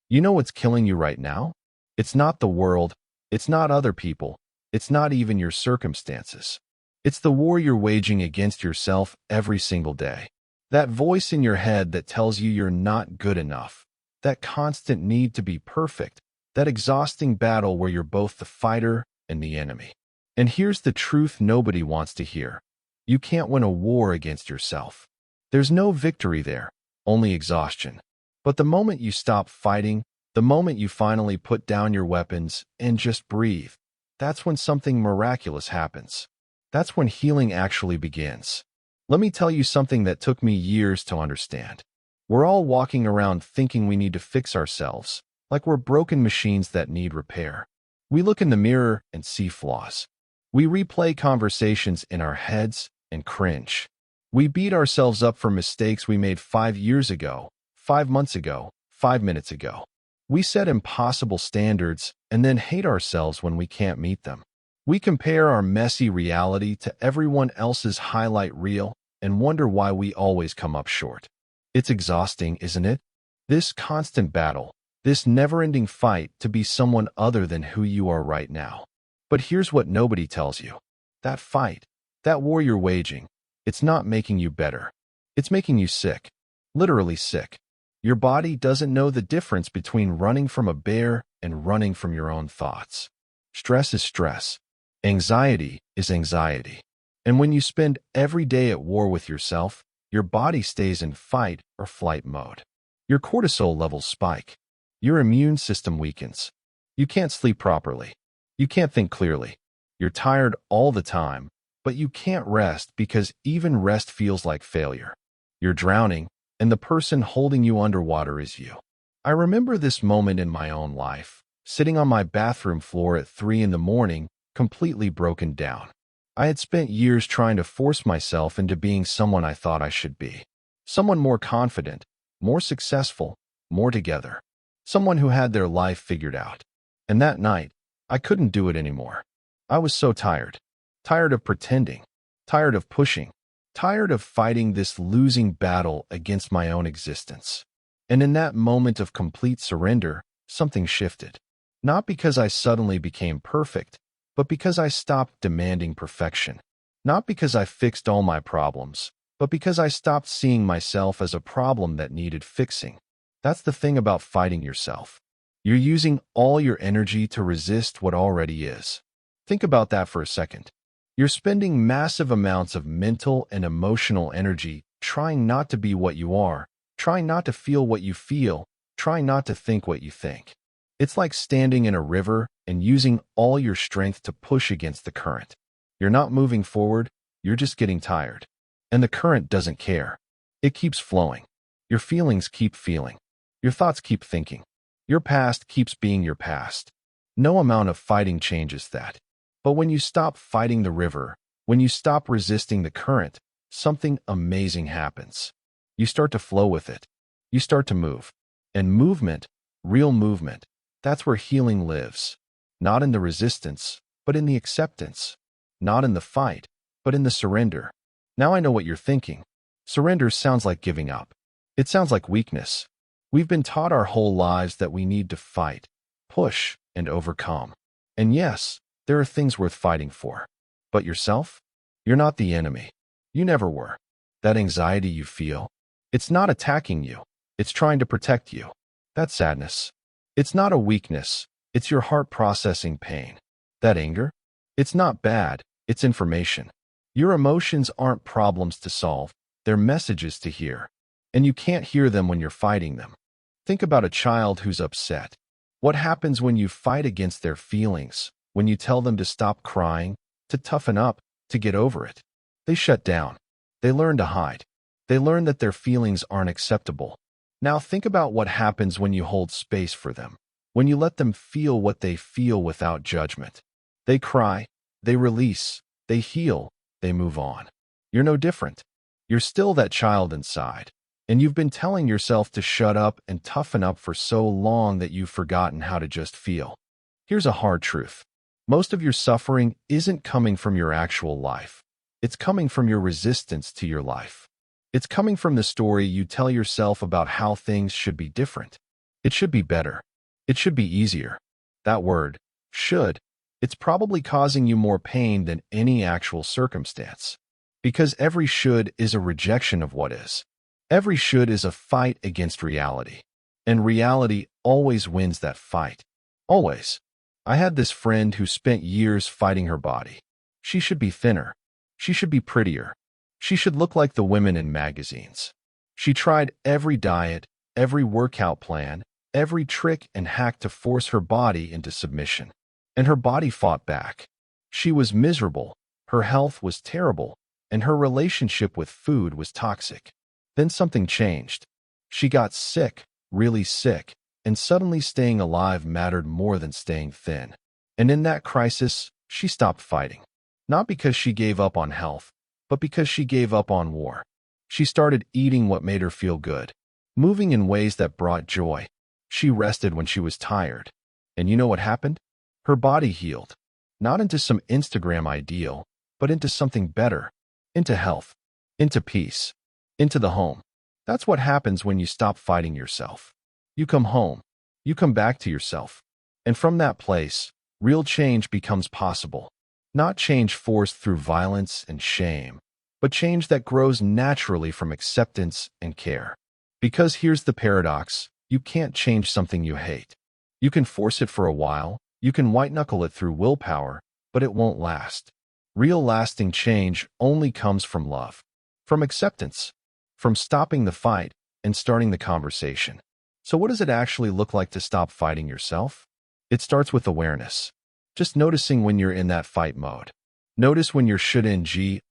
You know what's killing you right now? It's not the world. It's not other people. It's not even your circumstances. It's the war you're waging against yourself every single day. That voice in your head that tells you you're not good enough. That constant need to be perfect. That exhausting battle where you're both the fighter and the enemy. And here's the truth nobody wants to hear. You can't win a war against yourself. There's no victory there, only exhaustion. But the moment you stop fighting, the moment you finally put down your weapons and just breathe, that's when something miraculous happens. That's when healing actually begins. Let me tell you something that took me years to understand. We're all walking around thinking we need to fix ourselves, like we're broken machines that need repair. We look in the mirror and see flaws. We replay conversations in our heads and cringe. We beat ourselves up for mistakes we made 5 years ago, 5 months ago, 5 minutes ago. We set impossible standards and then hate ourselves when we can't meet them. We compare our messy reality to everyone else's highlight reel and wonder why we always come up short. It's exhausting, isn't it? This constant battle, this never-ending fight to be someone other than who you are right now. But here's what nobody tells you. That fight, that war you're waging, it's not making you better. It's making you sick. Literally sick. Your body doesn't know the difference between running from a bear and running from your own thoughts. Stress is stress. Anxiety is anxiety. And when you spend every day at war with yourself, your body stays in fight or flight mode. Your cortisol levels spike. Your immune system weakens. You can't sleep properly. You can't think clearly. You're tired all the time, but you can't rest because even rest feels like failure. You're drowning, and the person holding you underwater is you. I remember this moment in my own life, sitting on my bathroom floor at 3 in the morning, completely broken down. I had spent years trying to force myself into being someone I thought I should be. Someone more confident, more successful, more together. Someone who had their life figured out. And that night, I couldn't do it anymore. I was so tired. Tired of pretending. Tired of pushing. Tired of fighting this losing battle against my own existence. And in that moment of complete surrender, something shifted. Not because I suddenly became perfect, but because I stopped demanding perfection. Not because I fixed all my problems, but because I stopped seeing myself as a problem that needed fixing. That's the thing about fighting yourself. You're using all your energy to resist what already is. Think about that for a second. You're spending massive amounts of mental and emotional energy trying not to be what you are, trying not to feel what you feel, trying not to think what you think. It's like standing in a river and using all your strength to push against the current. You're not moving forward, you're just getting tired. And the current doesn't care. It keeps flowing. Your feelings keep feeling. Your thoughts keep thinking. Your past keeps being your past. No amount of fighting changes that. But when you stop fighting the river, when you stop resisting the current, something amazing happens. You start to flow with it. You start to move. And movement, real movement, that's where healing lives. Not in the resistance, but in the acceptance. Not in the fight, but in the surrender. Now I know what you're thinking. Surrender sounds like giving up. It sounds like weakness. We've been taught our whole lives that we need to fight, push, and overcome. And yes, there are things worth fighting for. But yourself? You're not the enemy. You never were. That anxiety you feel, it's not attacking you. It's trying to protect you. That sadness, it's not a weakness. It's your heart processing pain. That anger, it's not bad. It's information. Your emotions aren't problems to solve. They're messages to hear. And you can't hear them when you're fighting them. Think about a child who's upset. What happens when you fight against their feelings, when you tell them to stop crying, to toughen up, to get over it? They shut down. They learn to hide. They learn that their feelings aren't acceptable. Now think about what happens when you hold space for them, when you let them feel what they feel without judgment. They cry, they release, they heal, they move on. You're no different. You're still that child inside. And you've been telling yourself to shut up and toughen up for so long that you've forgotten how to just feel. Here's a hard truth. Most of your suffering isn't coming from your actual life. It's coming from your resistance to your life. It's coming from the story you tell yourself about how things should be different. It should be better. It should be easier. That word, should, it's probably causing you more pain than any actual circumstance. Because every should is a rejection of what is. Every should is a fight against reality. And reality always wins that fight. Always. I had this friend who spent years fighting her body. She should be thinner. She should be prettier. She should look like the women in magazines. She tried every diet, every workout plan, every trick and hack to force her body into submission. And her body fought back. She was miserable, her health was terrible, and her relationship with food was toxic. Then something changed. She got sick, really sick, and suddenly staying alive mattered more than staying thin. And in that crisis, she stopped fighting. Not because she gave up on health, but because she gave up on war. She started eating what made her feel good, moving in ways that brought joy. She rested when she was tired. And you know what happened? Her body healed. Not into some Instagram ideal, but into something better. Into health. Into peace. Into the home. That's what happens when you stop fighting yourself. You come home. You come back to yourself. And from that place, real change becomes possible. Not change forced through violence and shame, but change that grows naturally from acceptance and care. Because here's the paradox, you can't change something you hate. You can force it for a while, you can white-knuckle it through willpower, but it won't last. Real lasting change only comes from love, from acceptance, from stopping the fight and starting the conversation. So what does it actually look like to stop fighting yourself? It starts with awareness. Just noticing when you're in that fight mode. Notice when you're should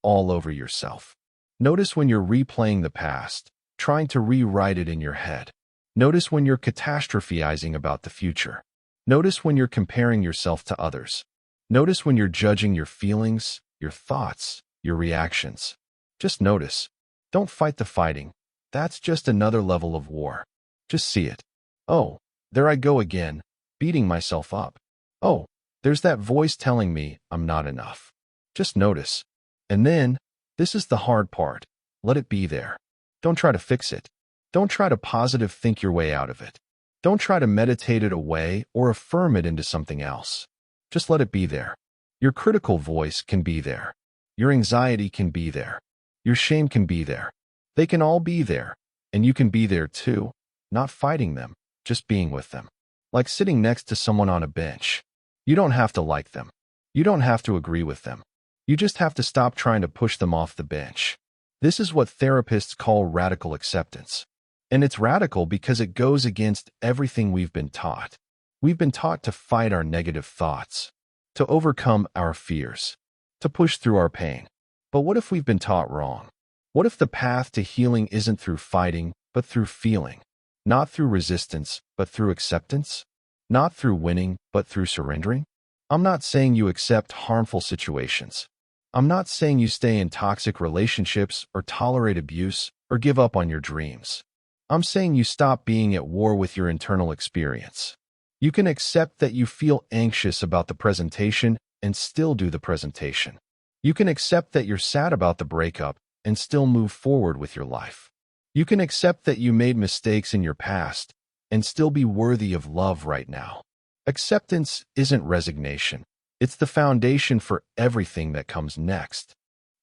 all over yourself. Notice when you're replaying the past, trying to rewrite it in your head. Notice when you're catastrophizing about the future. Notice when you're comparing yourself to others. Notice when you're judging your feelings, your thoughts, your reactions. Just notice. Don't fight the fighting. That's just another level of war. Just see it. Oh, there I go again, beating myself up. Oh, there's that voice telling me I'm not enough. Just notice. And then, this is the hard part. Let it be there. Don't try to fix it. Don't try to positive think your way out of it. Don't try to meditate it away or affirm it into something else. Just let it be there. Your critical voice can be there. Your anxiety can be there. Your shame can be there. They can all be there. And you can be there too, not fighting them, just being with them. Like sitting next to someone on a bench. You don't have to like them. You don't have to agree with them. You just have to stop trying to push them off the bench. This is what therapists call radical acceptance. And it's radical because it goes against everything we've been taught. We've been taught to fight our negative thoughts, to overcome our fears, to push through our pain. But what if we've been taught wrong? What if the path to healing isn't through fighting, but through feeling? Not through resistance, but through acceptance? Not through winning, but through surrendering? I'm not saying you accept harmful situations. I'm not saying you stay in toxic relationships or tolerate abuse or give up on your dreams. I'm saying you stop being at war with your internal experience. You can accept that you feel anxious about the presentation and still do the presentation. You can accept that you're sad about the breakup and still move forward with your life. You can accept that you made mistakes in your past and still be worthy of love right now. Acceptance isn't resignation. It's the foundation for everything that comes next.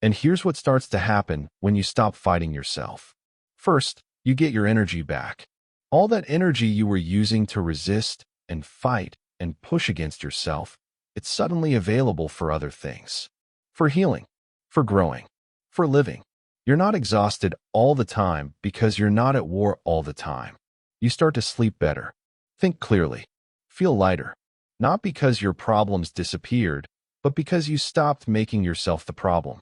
And here's what starts to happen when you stop fighting yourself. First, you get your energy back. All that energy you were using to resist and fight and push against yourself, it's suddenly available for other things. For healing, for growing, for living. You're not exhausted all the time because you're not at war all the time. You start to sleep better, think clearly, feel lighter. Not because your problems disappeared, but because you stopped making yourself the problem.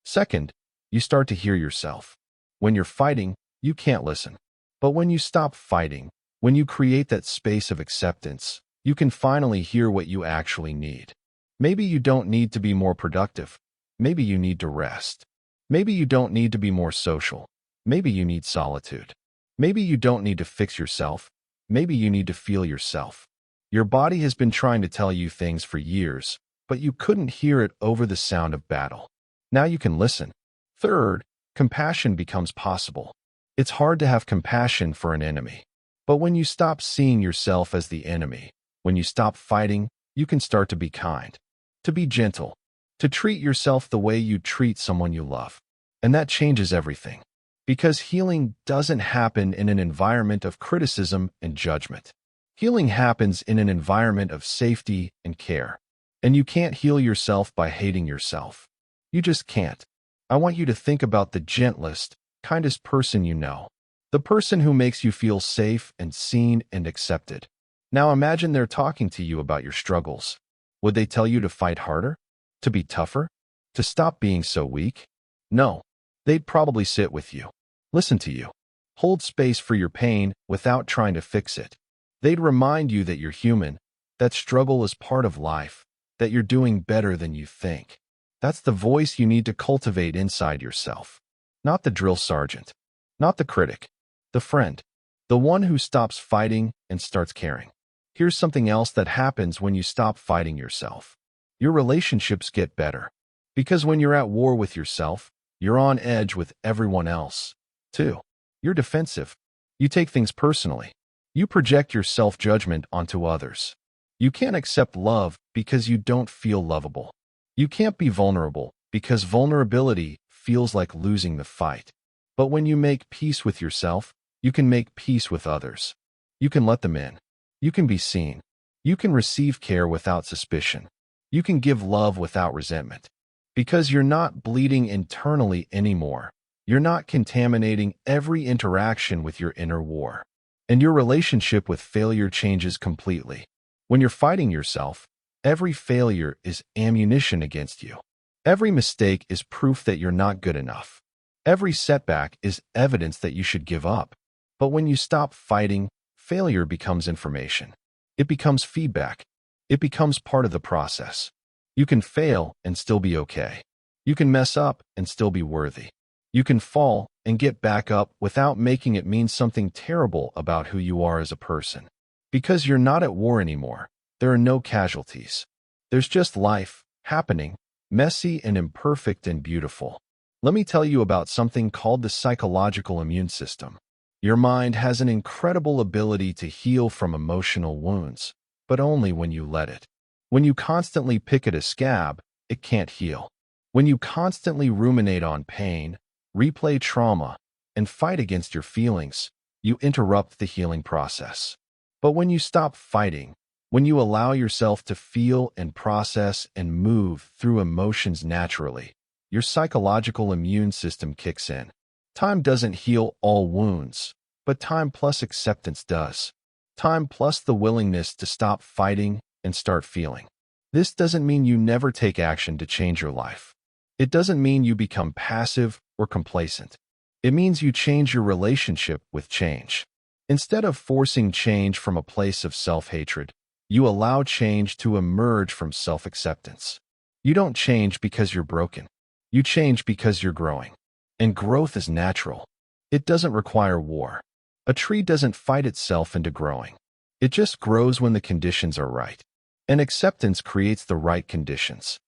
Second, you start to hear yourself. When you're fighting, you can't listen. But when you stop fighting, when you create that space of acceptance, you can finally hear what you actually need. Maybe you don't need to be more productive. Maybe you need to rest. Maybe you don't need to be more social. Maybe you need solitude. Maybe you don't need to fix yourself. Maybe you need to feel yourself. Your body has been trying to tell you things for years, but you couldn't hear it over the sound of battle. Now you can listen. Third, compassion becomes possible. It's hard to have compassion for an enemy. But when you stop seeing yourself as the enemy, when you stop fighting, you can start to be kind, to be gentle, to treat yourself the way you treat someone you love. And that changes everything. Because healing doesn't happen in an environment of criticism and judgment. Healing happens in an environment of safety and care. And you can't heal yourself by hating yourself. You just can't. I want you to think about the gentlest, kindest person you know. The person who makes you feel safe and seen and accepted. Now imagine they're talking to you about your struggles. Would they tell you to fight harder? To be tougher? To stop being so weak? No. They'd probably sit with you. Listen to you. Hold space for your pain without trying to fix it. They'd remind you that you're human, that struggle is part of life, that you're doing better than you think. That's the voice you need to cultivate inside yourself. Not the drill sergeant. Not the critic. The friend. The one who stops fighting and starts caring. Here's something else that happens when you stop fighting yourself. Your relationships get better. Because when you're at war with yourself, you're on edge with everyone else, too. You're defensive. You take things personally. You project your self-judgment onto others. You can't accept love because you don't feel lovable. You can't be vulnerable because vulnerability feels like losing the fight. But when you make peace with yourself, you can make peace with others. You can let them in. You can be seen. You can receive care without suspicion. You can give love without resentment. Because you're not bleeding internally anymore. You're not contaminating every interaction with your inner war. And your relationship with failure changes completely. When you're fighting yourself, every failure is ammunition against you. Every mistake is proof that you're not good enough. Every setback is evidence that you should give up. But when you stop fighting, failure becomes information. It becomes feedback. It becomes part of the process. You can fail and still be okay. You can mess up and still be worthy. You can fall and get back up without making it mean something terrible about who you are as a person. Because you're not at war anymore, there are no casualties. There's just life, happening, messy and imperfect and beautiful. Let me tell you about something called the psychological immune system. Your mind has an incredible ability to heal from emotional wounds, but only when you let it. When you constantly pick at a scab, it can't heal. When you constantly ruminate on pain, replay trauma, and fight against your feelings, you interrupt the healing process. But when you stop fighting, when you allow yourself to feel and process and move through emotions naturally, your psychological immune system kicks in. Time doesn't heal all wounds, but time plus acceptance does. Time plus the willingness to stop fighting and start feeling. This doesn't mean you never take action to change your life. It doesn't mean you become passive or complacent. It means you change your relationship with change. Instead of forcing change from a place of self-hatred, you allow change to emerge from self-acceptance. You don't change because you're broken. You change because you're growing. And growth is natural. It doesn't require war. A tree doesn't fight itself into growing. It just grows when the conditions are right. And acceptance creates the right conditions.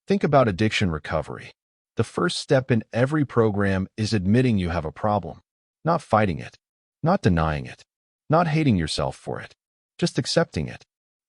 Think about addiction recovery. The first step in every program is admitting you have a problem, not fighting it, not denying it, not hating yourself for it, just accepting it.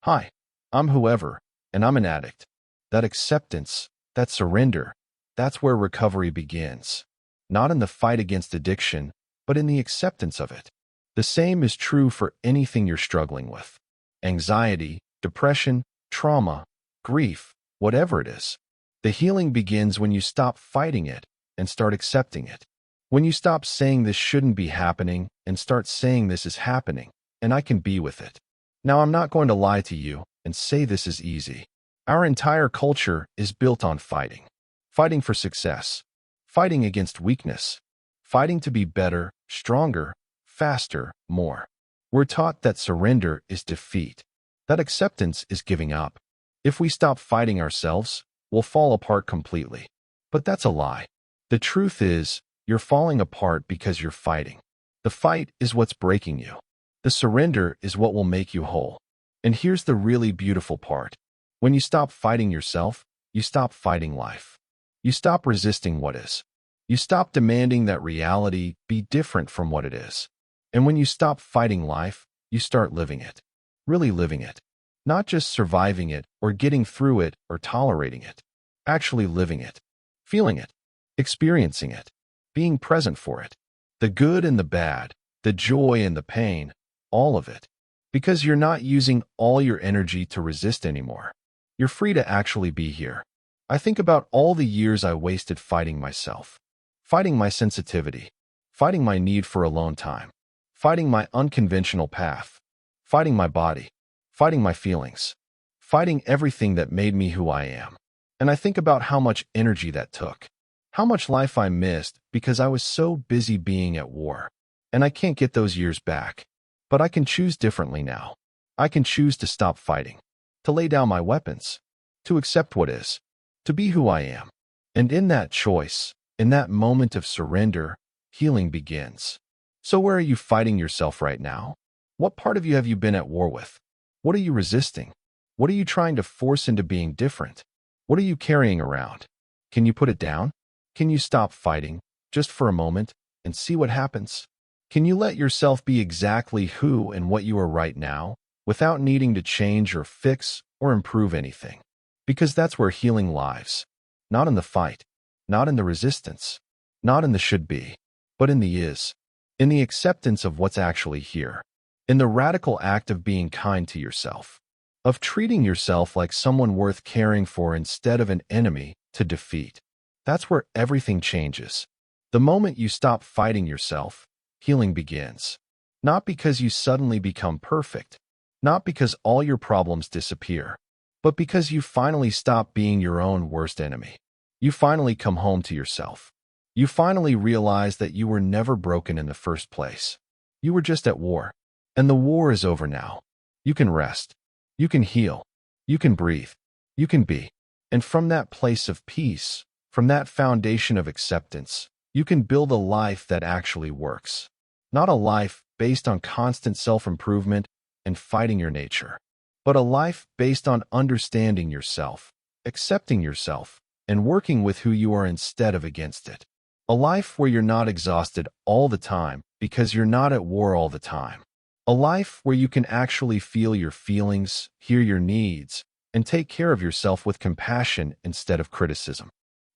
Hi, I'm whoever, and I'm an addict. That acceptance, that surrender, that's where recovery begins. Not in the fight against addiction, but in the acceptance of it. The same is true for anything you're struggling with. Anxiety, depression, trauma, grief, whatever it is. The healing begins when you stop fighting it and start accepting it. When you stop saying this shouldn't be happening and start saying this is happening, and I can be with it. Now, I'm not going to lie to you and say this is easy. Our entire culture is built on fighting. Fighting for success. Fighting against weakness. Fighting to be better, stronger, faster, more. We're taught that surrender is defeat. That acceptance is giving up. If we stop fighting ourselves, we'll fall apart completely. But that's a lie. The truth is, you're falling apart because you're fighting. The fight is what's breaking you. The surrender is what will make you whole. And here's the really beautiful part. When you stop fighting yourself, you stop fighting life. You stop resisting what is. You stop demanding that reality be different from what it is. And when you stop fighting life, you start living it. Really living it. Not just surviving it or getting through it or tolerating it. Actually living it. Feeling it. Experiencing it. Being present for it. The good and the bad. The joy and the pain. All of it. Because you're not using all your energy to resist anymore. You're free to actually be here. I think about all the years I wasted fighting myself. Fighting my sensitivity. Fighting my need for alone time. Fighting my unconventional path. Fighting my body. Fighting my feelings. Fighting everything that made me who I am. And I think about how much energy that took. How much life I missed because I was so busy being at war. And I can't get those years back. But I can choose differently now. I can choose to stop fighting. To lay down my weapons. To accept what is. To be who I am. And in that choice, in that moment of surrender, healing begins. So where are you fighting yourself right now? What part of you have you been at war with? What are you resisting? What are you trying to force into being different? What are you carrying around? Can you put it down? Can you stop fighting, just for a moment, and see what happens? Can you let yourself be exactly who and what you are right now, without needing to change or fix or improve anything? Because that's where healing lies. Not in the fight, not in the resistance, not in the should be, but in the is. In the acceptance of what's actually here. In the radical act of being kind to yourself. Of treating yourself like someone worth caring for instead of an enemy to defeat. That's where everything changes. The moment you stop fighting yourself, healing begins. Not because you suddenly become perfect. Not because all your problems disappear. But because you finally stop being your own worst enemy. You finally come home to yourself. You finally realize that you were never broken in the first place. You were just at war. And the war is over now. You can rest. You can heal. You can breathe. You can be. And from that place of peace, from that foundation of acceptance, you can build a life that actually works. Not a life based on constant self-improvement and fighting your nature, but a life based on understanding yourself, accepting yourself, and working with who you are instead of against it. A life where you're not exhausted all the time because you're not at war all the time. A life where you can actually feel your feelings, hear your needs, and take care of yourself with compassion instead of criticism.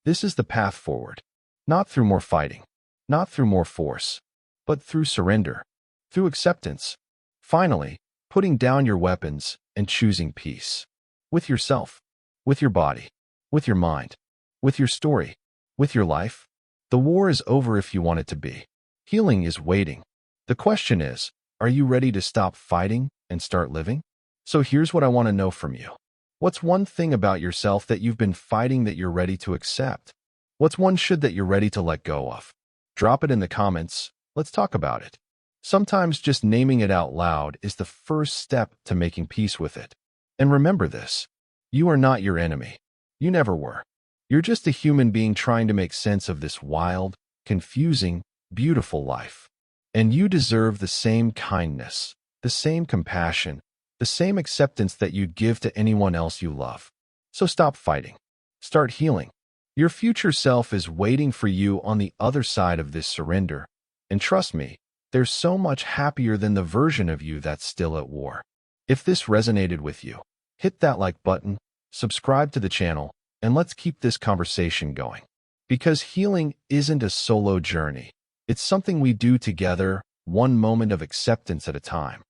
This is the path forward. Not through more fighting, not through more force, but through surrender, through acceptance. Finally, putting down your weapons and choosing peace. With yourself, with your body, with your mind, with your story, with your life. The war is over if you want it to be. Healing is waiting. The question is, are you ready to stop fighting and start living? So here's what I want to know from you. What's one thing about yourself that you've been fighting that you're ready to accept? What's one should that you're ready to let go of? Drop it in the comments. Let's talk about it. Sometimes just naming it out loud is the first step to making peace with it. And remember this. You are not your enemy. You never were. You're just a human being trying to make sense of this wild, confusing, beautiful life. And you deserve the same kindness, the same compassion, the same acceptance that you'd give to anyone else you love. So stop fighting. Start healing. Your future self is waiting for you on the other side of this surrender. And trust me, they're so much happier than the version of you that's still at war. If this resonated with you, hit that like button, subscribe to the channel, and let's keep this conversation going. Because healing isn't a solo journey. It's something we do together, one moment of acceptance at a time.